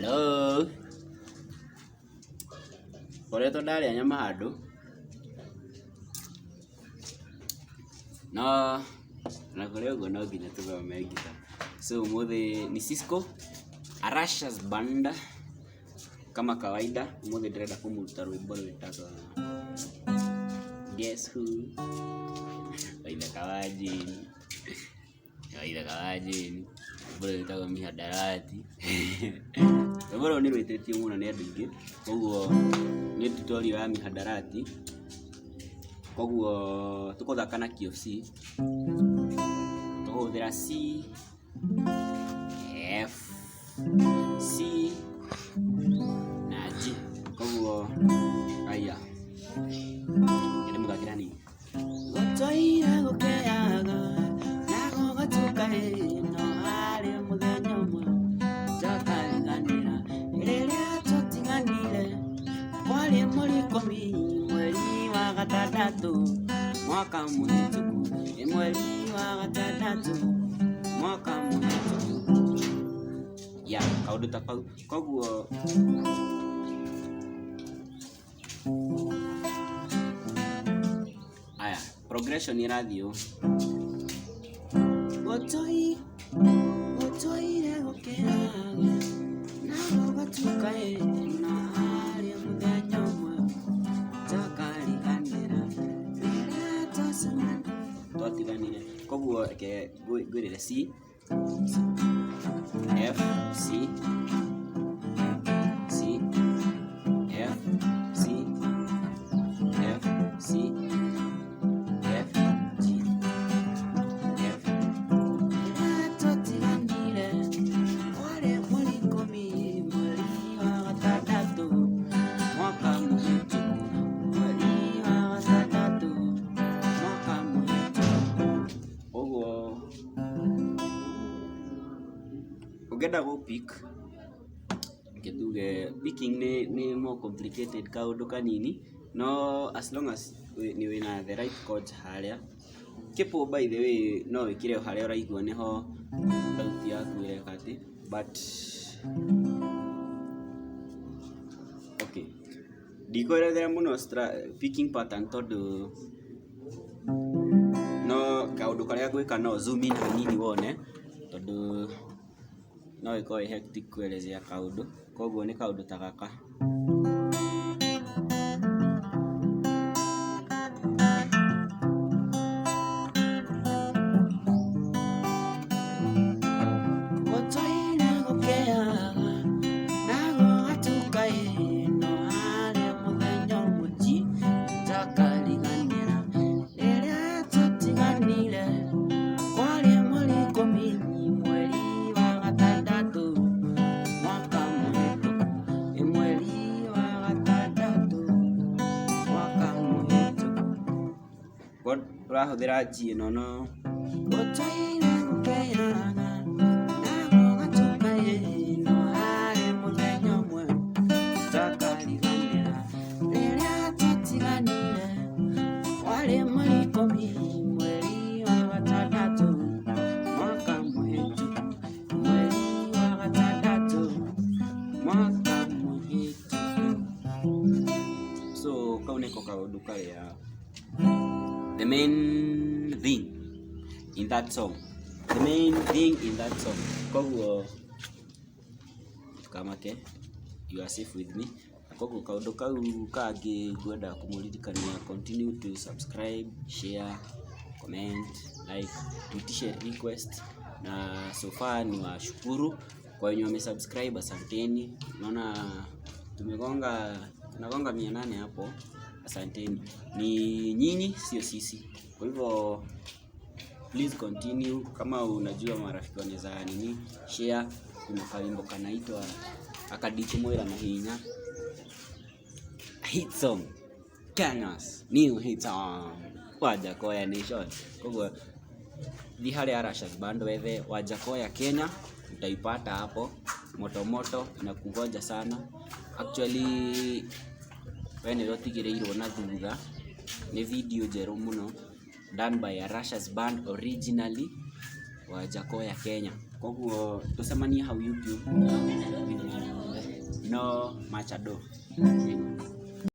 Hello. Koretwo ndarĩa nyama handũ na kũrĩ ũguo no nginya tũthome ngita. So ũmũthĩ ni Cisco Russia's band kama kawaida. Ũmũthĩ ndĩrenda kũmũruta rwĩmbo rwĩtagwo Guess Who. Waitha kawajini rwĩmbo rwĩtagwo Mihadarati. Rwĩmbo rũrũ nĩ rwĩtĩtio mũno nĩ andũ aingĩ, koguo nĩ tutorial ya Mihadarati. Koguo tũkũthaka na key of C, tũhũthĩra C, F, C na G. Koguo aya ĩrĩ mũthakĩra nini gũtoira gũkeaga na gũgatuka ĩno harĩ mũthenya ũmwe njakariganĩra rĩrĩa tũtiganire kwarĩ mũrikomi mweri wa gatandatũ mwaka mũhĩtũku, mweri wa gatandatũ mwaka mũhĩtũku. Ya kaũndũ ta kau. Koguo aya progression ĩrathiĩ gũtoire gũkĩraga na gũgatuka ĩno harĩ mũthenya ũmwe njakariganĩra rĩrĩa twatiganire. Koguo ngwĩrĩre C, F, C, C, F, C, F, C, F, G, F. Tũtiganire kwarĩ mũrikomi mweri wa gatandatũ mwaka mũhĩtũku, mweri wa gatandatũ mwaka mũhĩtũku. Ũguo ũngĩenda gũ-pick tuge picking ni more complicated kaũndũ kanini, no as long as ni wina the right chords harĩa. Kipu by the way no wĩkĩre harĩa ũraigua niho sauti yaku ĩreka atĩ, but okay, ndikũerethera mũno picking pattern tondũ no kaũndũ karĩa ngwĩka no zoom in hanini wone, tondũ no ĩkorwo hectic kuelezea kaũndũ. Koguo nĩ kaũndũ ta gaka. Ũrahũthĩra G ĩno no gũtoire gũkeaga na gũgatuka ĩno harĩ mũthenya ũmwe njakariganĩra rĩrĩa tũtiganire kwarĩ mũrikomi mweri wa gatandatũ mwaka mũhĩtũku, mweri wa gatandatũ mwaka mũhĩtũku. So kau nĩko kaũndũ karĩa the main thing in that song. Koguo tukamake, you are safe with me. Koguo kaũndũ kau kangĩ ngwenda kũmũririkania, continue to subscribe, share, comment, like, tuitishe request. Na so far ni washukuru kwa wenye wamesubscribe, asanteni. Naona tunagonga 800 hapo. Asanteni, ni nyinyi sio sisi. Kwa hivyo please continue. Kama unajua marafiki wanaweza nini share. Kuna kawimbo kanaitwa akadichi mwera na hinya, hit song, Kenya's new hit song, Wajakoya Nation. Kwa hivyo di harĩa Russia's band wethe Wajakoya Kenya utaipata hapo moto inakungoja sana. Actually when rotigĩrĩirwo na thutha nĩ video njerũ mũno done by a Russia's band originally Wajakoya Kenya. Koguo tusemanie hau YouTube. no Machado.